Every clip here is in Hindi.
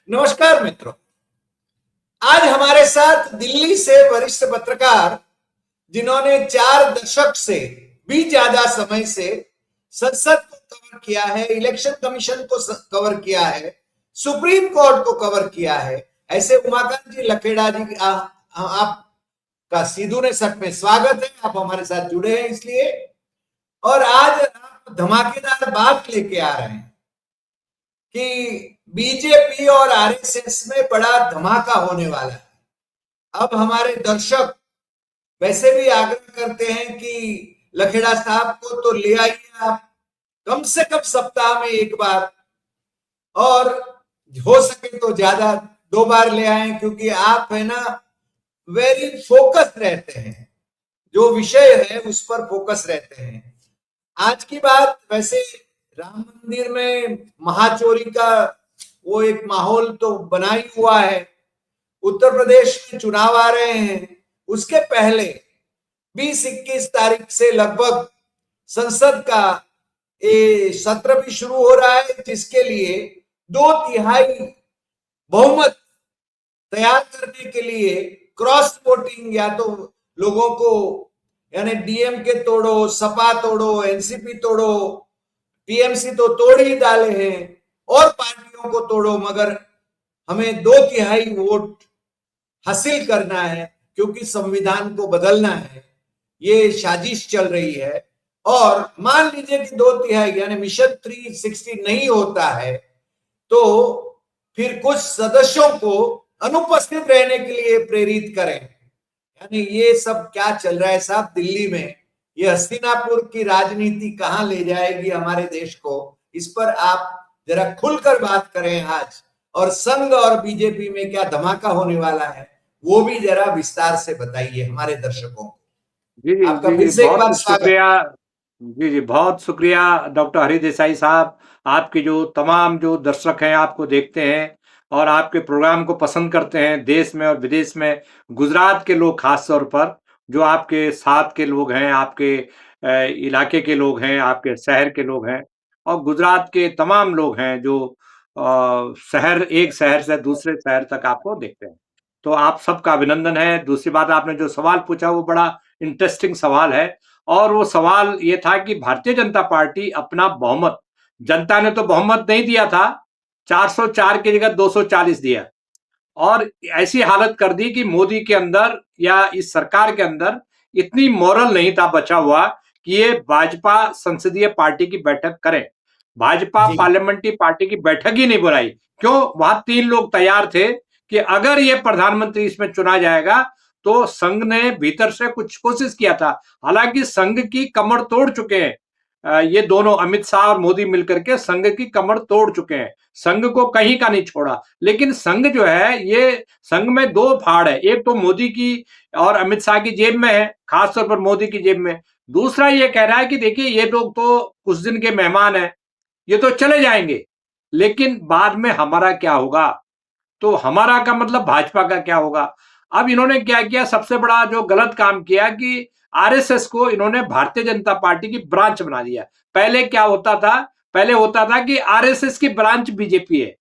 नमस्कार मित्रों। आज हमारे साथ दिल्ली से वरिष्ठ पत्रकार, जिन्होंने 4 दशक से भी ज्यादा समय से संसद को कवर किया है, इलेक्शन कमीशन को कवर किया है, सुप्रीम कोर्ट को कवर किया है, ऐसे उमाकांत जी लखेड़ा जी, आपका सीधू ने सट में स्वागत है। आप हमारे साथ जुड़े हैं इसलिए, और आज आप धमाकेदार बात लेके आ रहे हैं कि बीजेपी और आरएसएस में बड़ा धमाका होने वाला है। अब हमारे दर्शक वैसे भी आग्रह करते हैं कि लखेड़ा साहब को तो ले आइए आप कम से कम सप्ताह में एक बार, और हो सके तो ज्यादा 2 बार ले आए, क्योंकि आप है ना वेरी फोकस रहते हैं, जो विषय है उस पर फोकस रहते हैं। आज की बात, वैसे राम मंदिर में महाचोरी का वो एक माहौल तो बना ही हुआ है, उत्तर प्रदेश में चुनाव आ रहे हैं, उसके पहले 20-21 तारीख से लगभग संसद का सत्र भी शुरू हो रहा है, जिसके लिए 2/3 बहुमत तैयार करने के लिए क्रॉस वोटिंग, या तो लोगों को यानी डीएमके तोड़ो, सपा तोड़ो, एनसीपी तोड़ो, टीएमसी तो तोड़ ही डाले हैं, और पार्टियों को तोड़ो, मगर हमें 2/3 वोट हासिल करना है, क्योंकि संविधान को बदलना है। ये साजिश चल रही है, और मान लीजिए कि 2/3 यानी मिशन 360 नहीं होता है, तो फिर कुछ सदस्यों को अनुपस्थित रहने के लिए प्रेरित करें। यानी ये सब क्या चल रहा है साहब दिल्ली में? ये हस्तिनापुर की राजनीति कहां ले जाएगी हमारे देश को? इस पर आप जरा खुलकर बात करें आज, और संघ और बीजेपी में क्या धमाका होने वाला है वो भी जरा विस्तार से बताइए हमारे दर्शकों को। जी आपका जी फिर से एक बार बहुत शुक्रिया। जी बहुत शुक्रिया डॉक्टर हरि देसाई साहब। आपके जो तमाम जो दर्शक हैं आपको देखते हैं और आपके प्रोग्राम को पसंद करते हैं, देश में और विदेश में, गुजरात के लोग खास तौर पर, जो आपके साथ के लोग हैं, आपके इलाके के लोग हैं, आपके शहर के लोग हैं, और गुजरात के तमाम लोग हैं जो एक शहर से दूसरे शहर तक आपको देखते हैं। तो आप सबका अभिनंदन है। दूसरी बात, आपने जो सवाल पूछा वो बड़ा इंटरेस्टिंग सवाल है, और वो सवाल ये था कि भारतीय जनता पार्टी अपना बहुमत, जनता ने तो बहुमत नहीं दिया था, 404 की जगह 240 दिया, और ऐसी हालत कर दी कि मोदी के अंदर या इस सरकार के अंदर इतनी मोरल नहीं था बचा हुआ कि ये भाजपा संसदीय पार्टी की बैठक करें। भाजपा पार्लियामेंट्री पार्टी की बैठक ही नहीं बुलाई। क्यों? वहां 3 लोग तैयार थे कि अगर ये प्रधानमंत्री इसमें चुना जाएगा तो संघ ने भीतर से कुछ कोशिश किया था। हालांकि संघ की कमर तोड़ चुके हैं ये दोनों, अमित शाह और मोदी मिलकर के संघ की कमर तोड़ चुके हैं, संघ को कहीं का नहीं छोड़ा। लेकिन संघ जो है, ये संघ में 2 फाड़ है, एक तो मोदी की और अमित शाह की जेब में है, खासतौर पर मोदी की जेब में। दूसरा ये कह रहा है कि देखिए ये लोग तो कुछ दिन के मेहमान हैं, ये तो चले जाएंगे, लेकिन बाद में हमारा क्या होगा? तो हमारा का मतलब भाजपा का क्या होगा? अब इन्होंने क्या किया, सबसे बड़ा जो गलत काम किया कि आरएसएस को इन्होंने भारतीय जनता पार्टी की ब्रांच बना दिया। पहले क्या होता था? पहले होता था कि आरएसएस की ब्रांच बीजेपी है,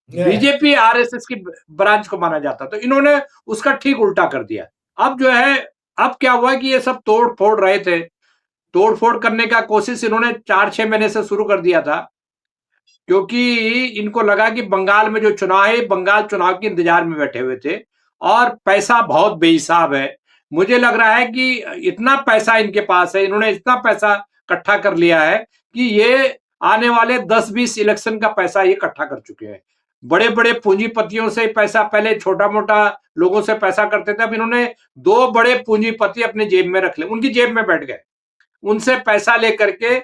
बीजेपी आरएसएस की ब्रांच को माना जाता, तो इन्होंने उसका ठीक उल्टा कर दिया। अब जो है, अब क्या हुआ कि ये सब तोड़ फोड़ रहे थे, तोड़ फोड़ करने का कोशिश इन्होंने 4-6 महीने से शुरू कर दिया था, क्योंकि इनको लगा कि बंगाल में जो चुनाव है, बंगाल चुनाव के इंतजार में बैठे हुए थे, और पैसा बहुत बेहिसाब है। मुझे लग रहा है कि इतना पैसा इनके पास है, इन्होंने इतना पैसा इकट्ठा कर लिया है कि ये आने वाले 10-20 इलेक्शन का पैसा ये इकट्ठा कर चुके हैं। बड़े बड़े पूंजीपतियों से पैसा, पहले छोटा मोटा लोगों से पैसा करते थे, अब इन्होंने 2 बड़े पूंजीपति अपने जेब में रख ले, उनकी जेब में बैठ गए, उनसे पैसा लेकर के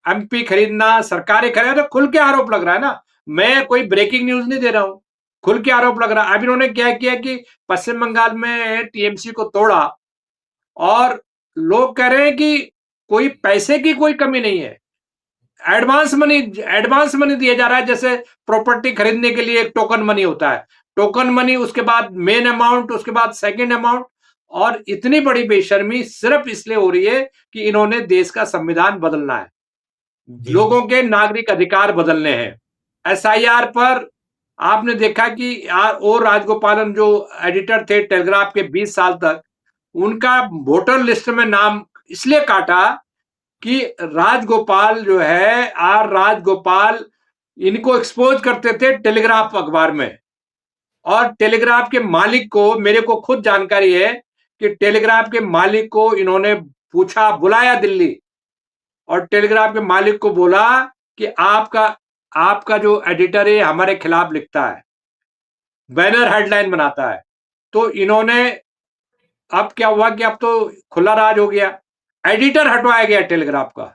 एमपी खरीदना, सरकारें खरीदना। तो खुल के आरोप लग रहा है ना, मैं कोई ब्रेकिंग न्यूज नहीं दे रहा हूं, खुल के आरोप लग रहा है। अब इन्होंने क्या किया कि पश्चिम बंगाल में टीएमसी को तोड़ा, और लोग कह रहे हैं कि कोई पैसे की कोई कमी नहीं है, एडवांस मनी दिया जा रहा है। जैसे प्रॉपर्टी खरीदने के लिए एक टोकन मनी होता है, टोकन मनी, उसके बाद मेन अमाउंट, उसके बाद सेकंड अमाउंट। और इतनी बड़ी बेशर्मी सिर्फ इसलिए हो रही है कि इन्होंने देश का संविधान बदलना है, लोगों के नागरिक अधिकार बदलने हैं। एसआईआर पर आपने देखा कि ओ राजगोपालन जो एडिटर थे टेलीग्राफ के 20 साल तक, उनका वोटर लिस्ट में नाम इसलिए काटा कि राजगोपाल जो है, आर राजगोपाल इनको एक्सपोज करते थे टेलीग्राफ अखबार में। और टेलीग्राफ के मालिक को, मेरे को खुद जानकारी है कि टेलीग्राफ के मालिक को इन्होंने पूछा, बुलाया दिल्ली, और टेलीग्राफ के मालिक को बोला कि आपका जो एडिटर है हमारे खिलाफ लिखता है, बैनर हेडलाइन बनाता है। तो इन्होंने, अब क्या हुआ कि अब तो खुला राज हो गया, एडिटर हटवाया गया टेलीग्राफ का।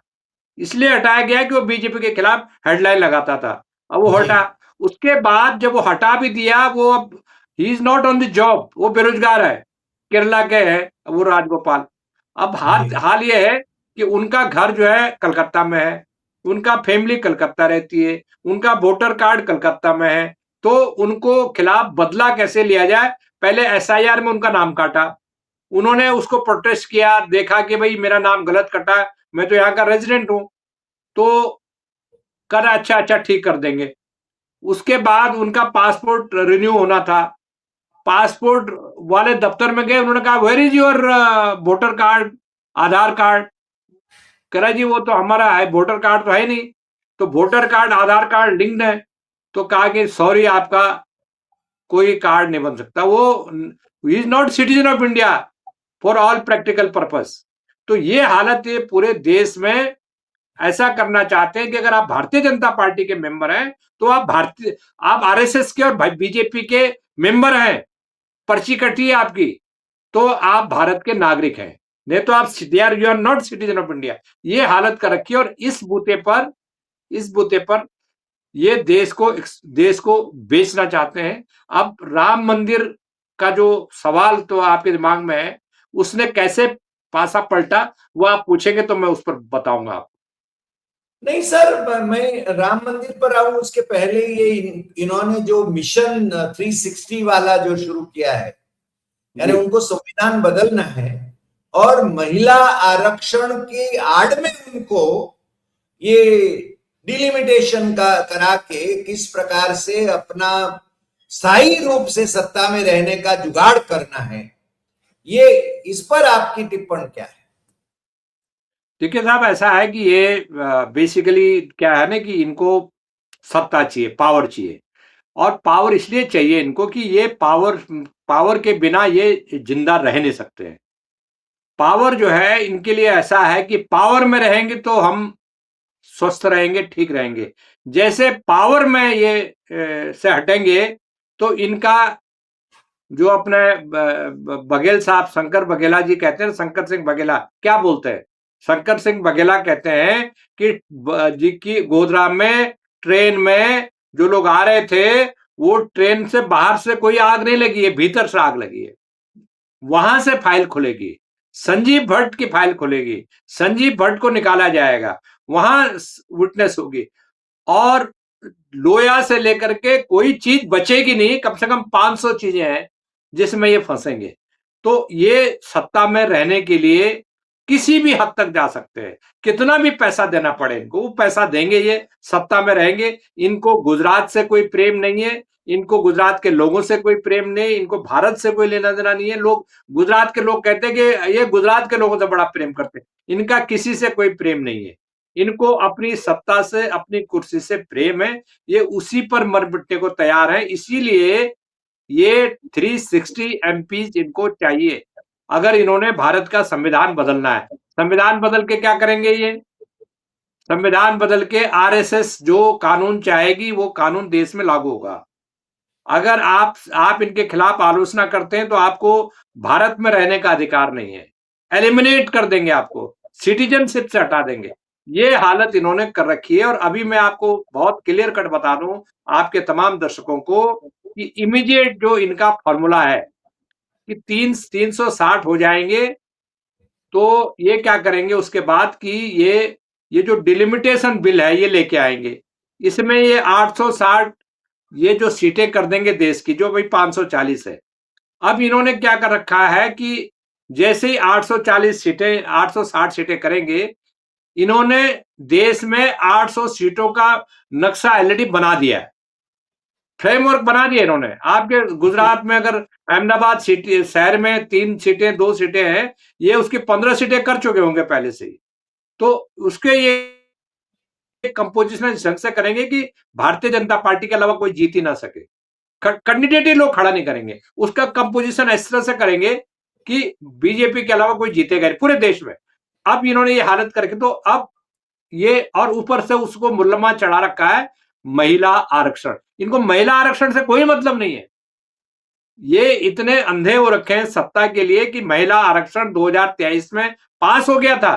इसलिए हटाया गया कि वो बीजेपी के खिलाफ हेडलाइन लगाता था। अब वो जी हटा। उसके बाद जब वो हटा भी दिया, वो अब he is not on the job, वो बेरोजगार है, केरला के है वो राजगोपाल। अब हाल जी हाल ये है कि उनका घर जो है कलकत्ता में है, उनका फैमिली कलकत्ता रहती है, उनका वोटर कार्ड कलकत्ता में है। तो उनको खिलाफ बदला कैसे लिया जाए, पहले एसआईआर में उनका नाम काटा, उन्होंने उसको प्रोटेस्ट किया, देखा कि भाई मेरा नाम गलत कटा, मैं तो यहाँ का रेजिडेंट हूँ। तो कर अच्छा अच्छा ठीक कर देंगे। उसके बाद उनका पासपोर्ट रिन्यू होना था, पासपोर्ट वाले दफ्तर में गए, उन्होंने कहा where is your voter card, Aadhaar card. कह रहा जी वो तो हमारा है, वोटर कार्ड तो है नहीं। तो voter card Aadhaar card linked है। तो कहा कि सॉरी, आपका कोई कार्ड नहीं बन सकता, वो is not citizen of India for all practical purpose. तो ये हालत है पूरे देश में। ऐसा करना चाहते हैं कि अगर आप भारतीय जनता पार्टी के मेंबर हैं तो आप आरएसएस के और बीजेपी के मेंबर हैं, पर्ची कटी है आपकी, तो आप भारत के नागरिक हैं, नहीं तो आप you are not citizen of India. ये हालत कर रखी है। और इस बूते पर ये देश को बेचना चाहते हैं। अब राम मंदिर का जो सवाल तो आपके दिमाग में है, उसने कैसे पासा पलटा, वो आप पूछेंगे तो मैं उस पर बताऊंगा आपको। नहीं सर, मैं राम मंदिर पर आऊं उसके पहले ये इन्होंने जो मिशन 360 वाला जो शुरू किया है, यानी जी उनको संविधान बदलना है और महिला आरक्षण की आड़ में उनको ये डिलिमिटेशन का करा के किस प्रकार से अपना स्थायी रूप से सत्ता में रहने का जुगाड़ करना है, ये इस पर आपकी टिप्पणी क्या है? देखिए साहब, ऐसा है कि ये बेसिकली क्या है ना कि इनको सत्ता चाहिए, पावर चाहिए। और पावर इसलिए चाहिए इनको कि ये पावर के बिना ये जिंदा रह नहीं सकते हैं। पावर जो है इनके लिए ऐसा है कि पावर में रहेंगे तो हम स्वस्थ रहेंगे, ठीक रहेंगे। जैसे पावर में ये से हटेंगे तो इनका जो अपने बघेल साहब, शंकर बघेला जी कहते हैं, शंकर सिंह बघेला क्या बोलते हैं, शंकर सिंह बघेला कहते हैं कि जी की गोधरा में ट्रेन में जो लोग आ रहे थे, वो ट्रेन से बाहर से कोई आग नहीं लगी है, भीतर से आग लगी है। वहां से फाइल खुलेगी, संजीव भट्ट की फाइल खुलेगी, संजीव भट्ट को निकाला जाएगा, वहां विटनेस होगी। और लोया से लेकर के कोई चीज बचेगी नहीं, कम से कम 500 चीजें हैं जिसमें ये फंसेंगे। तो ये सत्ता में रहने के लिए किसी भी हद तक जा सकते हैं, कितना भी पैसा देना पड़े इनको, वो पैसा देंगे, ये सत्ता में रहेंगे। इनको गुजरात से कोई प्रेम नहीं है, इनको गुजरात के लोगों से कोई प्रेम नहीं, इनको भारत से कोई लेना देना नहीं है। लोग, गुजरात के लोग कहते हैं कि ये गुजरात के लोगों से बड़ा प्रेम करते हैं, इनका किसी से कोई प्रेम नहीं है। इनको अपनी सत्ता से, अपनी कुर्सी से प्रेम है, ये उसी पर मर मिटने को तैयार है। इसीलिए ये 360 एमपी इनको चाहिए। अगर इन्होंने भारत का संविधान बदलना है, संविधान बदल के क्या करेंगे ये? संविधान बदल के आरएसएस जो कानून चाहेगी वो कानून देश में लागू होगा। अगर आप इनके खिलाफ आलोचना करते हैं तो आपको भारत में रहने का अधिकार नहीं है, एलिमिनेट कर देंगे, आपको सिटीजनशिप से हटा देंगे। ये हालत इन्होंने कर रखी है। और अभी मैं आपको बहुत क्लियर कट बता दूं आपके तमाम दर्शकों को कि इमीडिएट जो इनका फॉर्मूला है कि 360 हो जाएंगे, तो ये क्या करेंगे उसके बाद कि ये जो डिलिमिटेशन बिल है ये लेके आएंगे। इसमें ये 860 ये जो सीटें कर देंगे देश की, जो भाई 540 है। अब इन्होंने क्या कर रखा है कि जैसे ही 840 सीटें, 860 सीटें करेंगे, इन्होंने देश में 800 सीटों का नक्शा ऑलरेडी बना दिया है। फ्रेमवर्क बना दिया इन्होंने। आपके गुजरात में अगर अहमदाबाद सिटी शहर में 3 सीटें 2 सीटें हैं, ये उसकी 15 सीटें कर चुके होंगे पहले से ही। तो उसके ये कंपोजिशन इस ढंग से करेंगे कि भारतीय जनता पार्टी के अलावा कोई जीत ही ना सके। कैंडिडेट ही लोग खड़ा नहीं करेंगे। उसका कंपोजिशन इस तरह से करेंगे कि बीजेपी के अलावा कोई जीतेगा नहीं पूरे देश में। अब इन्होंने ये हालत करके तो अब ये और ऊपर से उसको मुल्लमा चढ़ा रखा है महिला आरक्षण। इनको महिला आरक्षण से कोई मतलब नहीं है। ये इतने अंधे हो रखे हैं सत्ता के लिए कि महिला आरक्षण 2023 में पास हो गया था।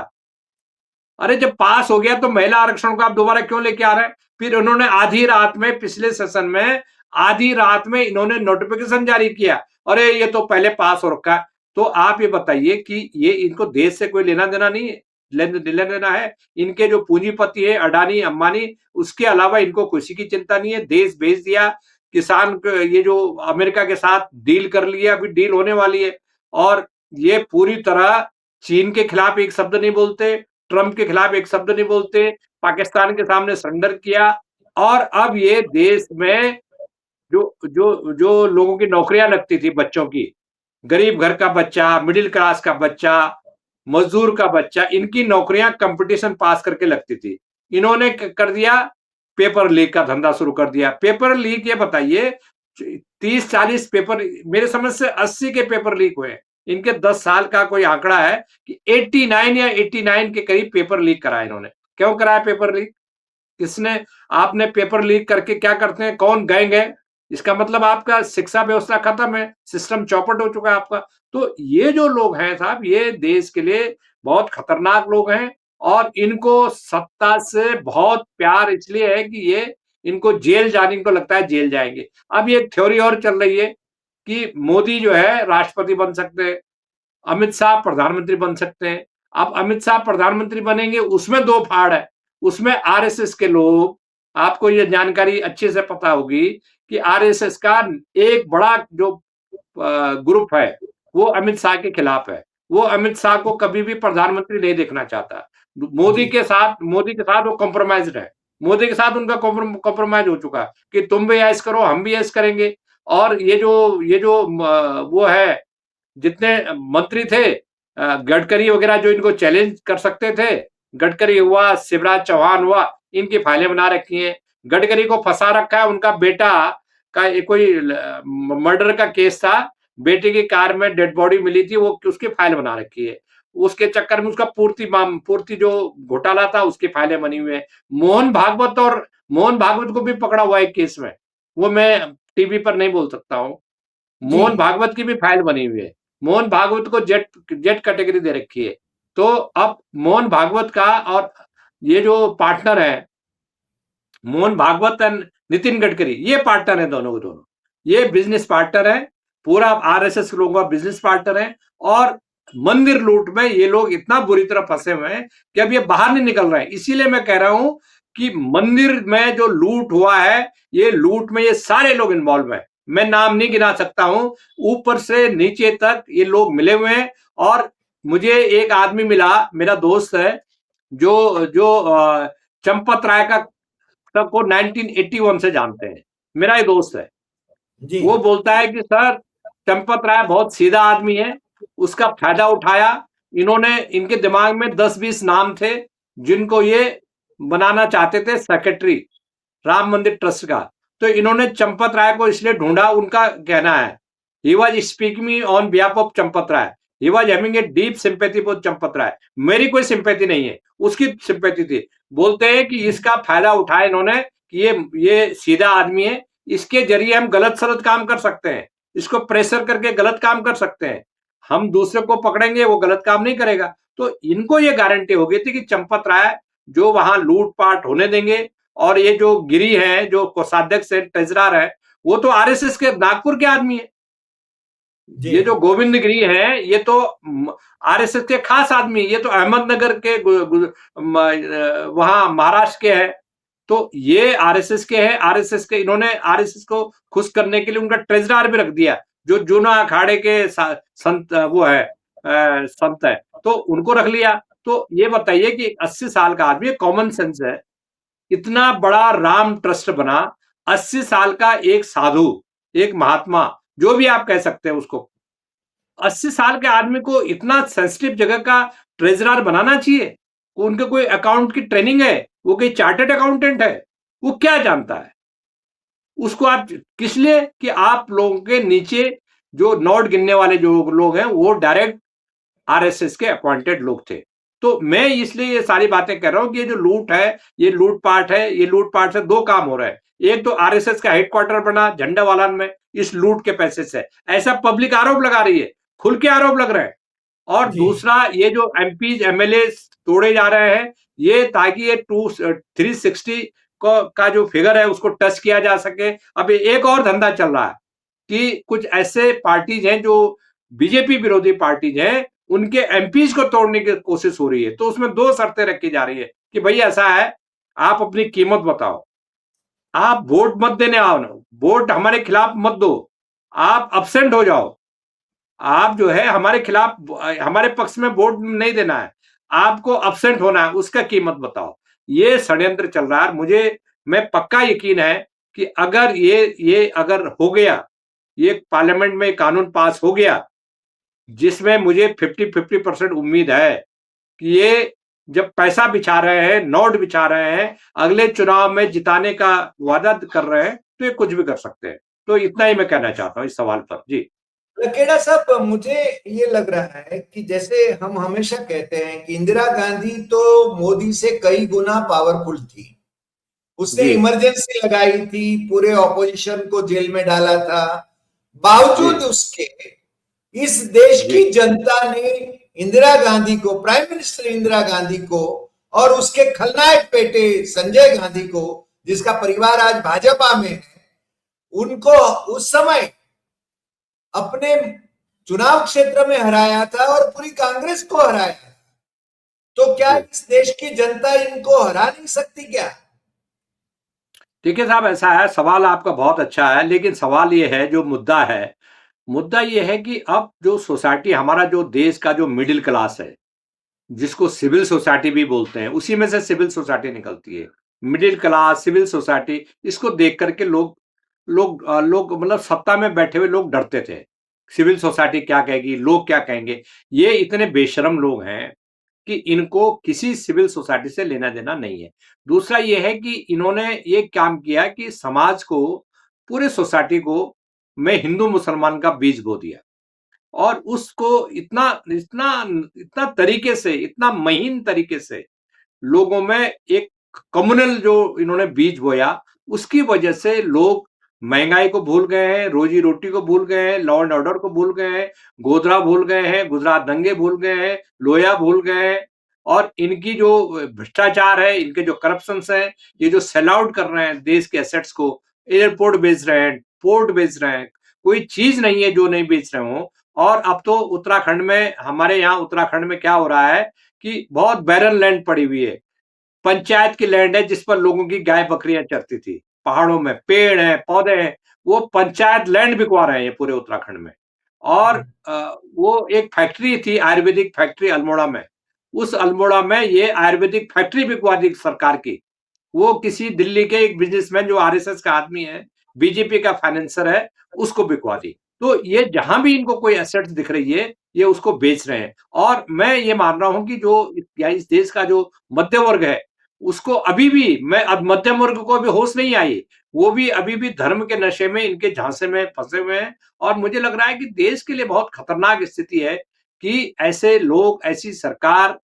अरे जब पास हो गया तो महिला आरक्षण को आप दोबारा क्यों लेके आ रहे हैं? फिर उन्होंने आधी रात में पिछले सेशन में आधी रात में इन्होंने नोटिफिकेशन जारी किया, अरे ये तो पहले पास हो रखा है। तो आप ये बताइए कि ये इनको देश से कोई लेना देना नहीं है, लेना देना है। इनके जो पूंजीपति है अडानी अंबानी, उसके अलावा इनको किसी की चिंता नहीं है। देश भेज दिया, किसान ये जो अमेरिका के साथ डील कर लिया, अभी डील होने वाली है। और ये पूरी तरह चीन के खिलाफ एक शब्द नहीं बोलते, ट्रंप के खिलाफ एक शब्द नहीं बोलते, पाकिस्तान के सामने सरेंडर किया। और अब ये देश में जो जो जो लोगों की नौकरियां लगती थी बच्चों की, गरीब घर का बच्चा, मिडिल क्लास का बच्चा, मजदूर का बच्चा, इनकी नौकरियां कंपटीशन पास करके लगती थी। इन्होंने कर दिया पेपर लीक का धंधा शुरू कर दिया। पेपर लीक ये बताइए 30-40 पेपर, मेरे समझ से 80 के पेपर लीक हुए। इनके 10 साल का कोई आंकड़ा है कि 89 या 89 के करीब पेपर लीक कराया इन्होंने। क्यों कराया पेपर लीक? किसने? आपने पेपर लीक करके क्या करते हैं? कौन गैंग है? इसका मतलब आपका शिक्षा व्यवस्था खत्म है, सिस्टम चौपट हो चुका है आपका। तो ये जो लोग हैं साहब, ये देश के लिए बहुत खतरनाक लोग हैं। और इनको सत्ता से बहुत प्यार इसलिए है कि ये इनको जेल जाने को लगता है, जेल जाएंगे। अब ये थ्योरी और चल रही है कि मोदी जो है राष्ट्रपति बन सकते हैं, अमित शाह प्रधानमंत्री बन सकते हैं। अब अमित शाह प्रधानमंत्री बनेंगे, उसमें दो फाड़ है। उसमें आरएसएस के लोग, आपको ये जानकारी अच्छे से पता होगी कि आरएसएस का एक बड़ा जो ग्रुप है वो अमित शाह के खिलाफ है। वो अमित शाह को कभी भी प्रधानमंत्री नहीं देखना चाहता। जी मोदी के साथ वो कॉम्प्रोमाइज्ड है। मोदी के साथ उनका कॉम्प्रोमाइज हो चुका है कि तुम भी ऐश करो, हम भी ऐश करेंगे। और ये जो वो है, जितने मंत्री थे, गडकरी वगैरह जो इनको चैलेंज कर सकते थे, गडकरी हुआ, शिवराज चौहान हुआ, इनकी फाइलें बना रखी हैं। गडकरी को फंसा रखा है, उनका बेटा का कोई मर्डर का केस था, बेटे की कार में डेड बॉडी मिली थी, वो उसकी फाइल बना रखी है। उसके चक्कर में उसका पूर्ति जो घोटाला था उसकी फाइलें बनी हुई है। मोहन भागवत को भी पकड़ा हुआ है केस में, वो मैं टीवी पर नहीं बोल सकता हूँ। जी मोहन भागवत की भी फाइल बनी हुई है। मोहन भागवत को जेट जेट कैटेगरी दे रखी है। तो अब मोहन भागवत का और ये जो पार्टनर है, मोहन भागवत एंड नितिन गडकरी, ये पार्टनर है दोनों के दोनों। ये बिजनेस पार्टनर है, पूरा आरएसएस लोगों का बिजनेस पार्टनर है। और मंदिर लूट में ये लोग इतना बुरी तरह फंसे हुए हैं कि अब ये बाहर नहीं निकल रहे हैं। इसीलिए मैं कह रहा हूं कि मंदिर में जो लूट हुआ है, ये लूट में ये सारे लोग इन्वॉल्व हैं। मैं नाम नहीं गिना सकता हूं, ऊपर से नीचे तक ये लोग मिले हुए हैं। और मुझे एक आदमी मिला, मेरा दोस्त है, जो जो चंपत राय का को 1981 से जानते हैं, मेरा ही दोस्त है। जी वो बोलता है कि सर, चंपत राय बहुत सीधा आदमी है, उसका फायदा उठाया इन्होंने। इनके दिमाग में 10-20 नाम थे जिनको ये बनाना चाहते थे सेक्रेटरी राम मंदिर ट्रस्ट का। तो इन्होंने चंपत राय को इसलिए ढूंढा, उनका कहना है he was speaking me on behalf of Champat Rai, he was having a deep sympathy for Champat Rai. मेरी कोई सिंपैथी नहीं है, उसकी सिंपैथी थी। बोलते हैं कि इसका फायदा उठाया इन्होंने कि ये सीधा आदमी है, इसके जरिए हम गलत सलत काम कर सकते हैं, इसको प्रेशर करके गलत काम कर सकते हैं। हम दूसरे को पकड़ेंगे, वो गलत काम नहीं करेगा। तो इनको ये गारंटी हो गई थी कि चंपत राय जो वहां लूटपाट होने देंगे। और ये जो गिरी है, जो कोषाध्यक्ष है, ट्रेजरर है, वो तो आरएसएस के नागपुर के आदमी है। जी ये जो गोविंद गिरी है, ये तो आरएसएस के खास आदमी, ये तो अहमदनगर के वहां महाराष्ट्र के है। तो ये आरएसएस के हैं। आरएसएस के इन्होंने आरएसएस को खुश करने के लिए उनका ट्रेजरर भी रख दिया, जो जूना अखाड़े के संत वो है, संत है, तो उनको रख लिया। तो ये बताइए कि 80 साल का आदमी, कॉमन सेंस है, इतना बड़ा राम ट्रस्ट बना। 80 साल का एक साधु, एक महात्मा, जो भी आप कह सकते हैं उसको, 80 साल के आदमी को इतना सेंसिटिव जगह का ट्रेजरर बनाना चाहिए? उनके कोई अकाउंट की ट्रेनिंग है? वो कोई चार्टर्ड अकाउंटेंट है? वो क्या जानता है? उसको आप किस लिए कि आप लोगों के नीचे जो नोट गिनने वाले जो लोग हैं वो डायरेक्ट आरएसएस के अपॉइंटेड लोग थे। तो मैं इसलिए ये सारी बातें कर रहा हूं कि ये जो लूट है, ये लूटपाट है, ये लूटपाट से दो काम हो रहे हैं। एक तो आरएसएस का हेडक्वार्टर बना झंडावालान में इस लूट के पैसे से, ऐसा पब्लिक आरोप लगा रही है, खुल के आरोप लग रहे हैं। और जी दूसरा ये जो एमपीज एमएलए तोड़े जा रहे हैं, ये ताकि ये 360 का जो फिगर है उसको टच किया जा सके। अब एक और धंधा चल रहा है कि कुछ ऐसे पार्टीज हैं जो बीजेपी विरोधी पार्टीज हैं, उनके एमपीज को तोड़ने की कोशिश हो रही है। तो उसमें दो शर्तें रखी जा रही है कि भई ऐसा है, आप अपनी कीमत बताओ, आप वोट मत देने आओ ना, वोट हमारे खिलाफ मत दो, आप अब्सेंट हो जाओ, आप जो है हमारे खिलाफ, हमारे पक्ष में वोट नहीं देना है, आपको अब्सेंट होना है, उसका कीमत बताओ। ये षड्यंत्र चल रहा है। मुझे मैं पक्का यकीन है कि अगर ये अगर हो गया, ये पार्लियामेंट में कानून पास हो गया, जिसमें मुझे 50-50% उम्मीद है कि ये जब पैसा बिछा रहे हैं, नोट बिछा रहे हैं, अगले चुनाव में जिताने का वादा कर रहे हैं, तो ये कुछ भी कर सकते हैं। तो इतना ही मैं कहना चाहता हूँ इस सवाल पर। जी। लकेड़ा साहब, मुझे ये लग रहा है कि जैसे हम हमेशा कहते हैं कि इंदिरा गांधी तो मोदी से कई गुना पावरफुल थी। उसने जी। इमरजेंसी लगाई थी, पूरे ऑपोजिशन को जेल में डाला था। बावजूद जी। उसके इस देश जी। की जनता ने इंदिरा गांधी को, प्राइम मिनिस्टर इंदिरा गांधी को, और उसके खलनायक बेटे संजय गांधी को, जिसका परिवार आज भाजपा में है, उनको उस समय अपने चुनाव क्षेत्र में हराया था और पूरी कांग्रेस को हराया था। तो क्या जी। इस देश की जनता इनको हरा नहीं सकती क्या? देखिए साहब, ऐसा है, सवाल आपका बहुत अच्छा है, लेकिन सवाल ये है, जो मुद्दा ये है कि अब जो सोसाइटी, हमारा जो देश का जो मिडिल क्लास है, जिसको सिविल सोसाइटी भी बोलते हैं, उसी में से सिविल सोसाइटी निकलती है। मिडिल क्लास, सिविल सोसाइटी, इसको देख करके लोग मतलब सत्ता में बैठे हुए लोग डरते थे। सिविल सोसाइटी क्या कहेगी, लोग क्या कहेंगे? ये इतने बेशरम लोग हैं कि इनको किसी सिविल सोसाइटी से लेना देना नहीं है। दूसरा ये है कि इन्होंने ये काम किया कि समाज को, पूरे सोसाइटी को में हिंदू मुसलमान का बीज बो दिया, और उसको इतना इतना इतना तरीके से, इतना महीन तरीके से लोगों में एक कम्युनल जो इन्होंने बीज बोया, उसकी वजह से लोग महंगाई को भूल गए हैं, रोजी रोटी को भूल गए हैं, लॉ एंड ऑर्डर को भूल गए हैं, गोधरा भूल गए हैं, गुजरात दंगे भूल गए हैं, लोया भूल गए हैं। और इनकी जो भ्रष्टाचार है, इनके जो करप्शन है, ये जो सेल आउट कर रहे हैं देश के एसेट्स को, एयरपोर्ट बेच रहे हैं, पोर्ट बेच रहे हैं, कोई चीज नहीं है जो नहीं बेच रहे हो। और अब तो उत्तराखंड में, हमारे यहाँ उत्तराखंड में क्या हो रहा है कि बहुत बैरन लैंड पड़ी हुई है, पंचायत की लैंड है जिस पर लोगों की गाय बकरियां चरती थी, पहाड़ों में पेड़ हैं, पौधे हैं, वो पंचायत लैंड बिकवा रहे हैं पूरे उत्तराखंड में। और वो एक फैक्ट्री थी, आयुर्वेदिक फैक्ट्री अल्मोड़ा में, उस अल्मोड़ा में ये आयुर्वेदिक फैक्ट्री बिकवा दी सरकार की। वो किसी दिल्ली के एक बिजनेसमैन जो आरएसएस का आदमी है, बीजेपी का फाइनेंसर है, उसको बिकवा दी। तो ये जहां भी इनको कोई एसेट्स दिख रही है, ये उसको बेच रहे हैं। और मैं ये मान रहा हूं कि जो इस देश का जो मध्य वर्ग है, उसको अभी भी, मैं अब मध्यम वर्ग को अभी होश नहीं आई, वो भी अभी भी धर्म के नशे में, इनके झांसे में फंसे हुए हैं। और मुझे लग रहा है कि देश के लिए बहुत खतरनाक स्थिति है कि ऐसे लोग, ऐसी सरकार,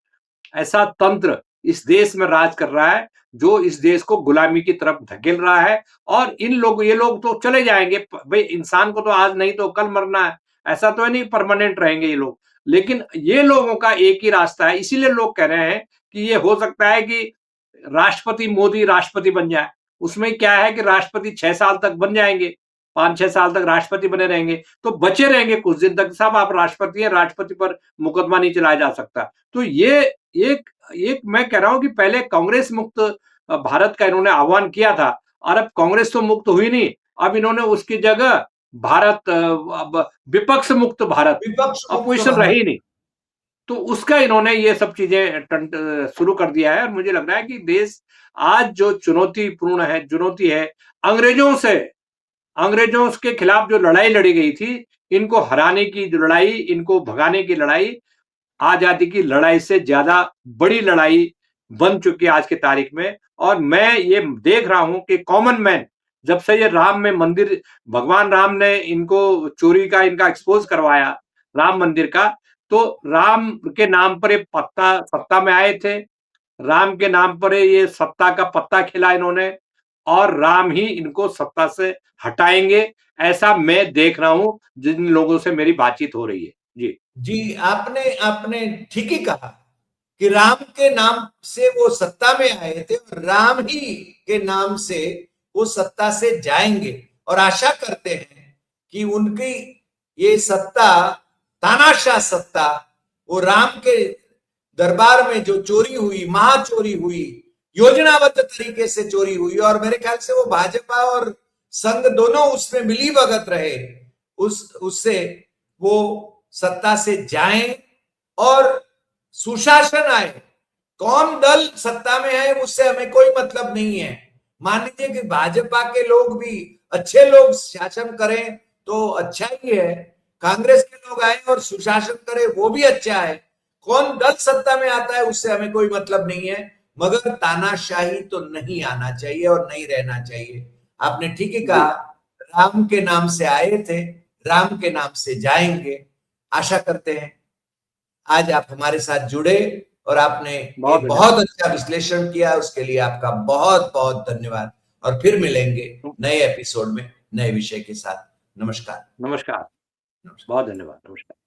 ऐसा तंत्र इस देश में राज कर रहा है, जो इस देश को गुलामी की तरफ धकेल रहा है। और ये लोग तो चले जाएंगे भाई, इंसान को तो आज नहीं तो कल मरना है, ऐसा तो है नहीं परमानेंट रहेंगे ये लोग। लेकिन ये लोगों का एक ही रास्ता है, इसीलिए लोग कह रहे हैं कि ये हो सकता है कि राष्ट्रपति मोदी राष्ट्रपति बन जाए। उसमें क्या है कि राष्ट्रपति 6 साल तक बन जाएंगे, 5-6 साल तक राष्ट्रपति बने रहेंगे, तो बचे रहेंगे कुछ दिन तक, साहब आप राष्ट्रपति हैं, राष्ट्रपति पर मुकदमा नहीं चलाया जा सकता। तो ये एक एक मैं कह रहा हूं कि पहले कांग्रेस मुक्त भारत का इन्होंने आह्वान किया था, और अब कांग्रेस तो मुक्त हुई नहीं, अब इन्होंने उसकी जगह भारत, अब विपक्ष मुक्त भारत, विपक्ष मुक्त अपोजिशन रही भारत। नहीं, तो उसका इन्होंने ये सब चीजें शुरू कर दिया है। और मुझे लग रहा है कि देश आज जो चुनौती है अंग्रेजों से, अंग्रेजों के खिलाफ जो लड़ाई लड़ी गई थी, इनको हराने की जो लड़ाई, इनको भगाने की लड़ाई, आजादी की लड़ाई से ज्यादा बड़ी लड़ाई बन चुकी है आज की तारीख में। और मैं ये देख रहा हूं कि कॉमन मैन, जब से ये राम में मंदिर, भगवान राम ने इनको चोरी का इनका एक्सपोज करवाया राम मंदिर का, तो राम के नाम पर ये पत्ता सत्ता में आए थे, राम के नाम पर ये सत्ता का पत्ता खिला इन्होंने, और राम ही इनको सत्ता से हटाएंगे, ऐसा मैं देख रहा हूं जिन लोगों से मेरी बातचीत हो रही है। जी जी, आपने आपने ठीक ही कहा कि राम के नाम से वो सत्ता में आए थे और राम ही के नाम से वो सत्ता से जाएंगे, और आशा करते हैं कि उनकी ये सत्ता, तानाशाह सत्ता, वो राम के दरबार में जो चोरी हुई, महाचोरी हुई, योजनाबद्ध तरीके से चोरी हुई, और मेरे ख्याल से वो भाजपा और संघ दोनों उसमें मिली भगत रहे, उससे वो सत्ता से जाएं और सुशासन आए। कौन दल सत्ता में है उससे हमें कोई मतलब नहीं है। मान लीजिए कि भाजपा के लोग भी अच्छे लोग शासन करें तो अच्छा ही है, कांग्रेस के लोग आए और सुशासन करें वो भी अच्छा है। कौन दल सत्ता में आता है उससे हमें कोई मतलब नहीं है, मगर तानाशाही तो नहीं आना चाहिए और नहीं रहना चाहिए। आपने ठीक ही कहा, राम के नाम से आए थे, राम के नाम से जाएंगे। आशा करते हैं आज आप हमारे साथ जुड़े और आपने एक बहुत अच्छा विश्लेषण किया, उसके लिए आपका बहुत बहुत धन्यवाद। और फिर मिलेंगे नए एपिसोड में नए विषय के साथ। नमस्कार। नमस्कार, बहुत धन्यवाद, नमस्कार।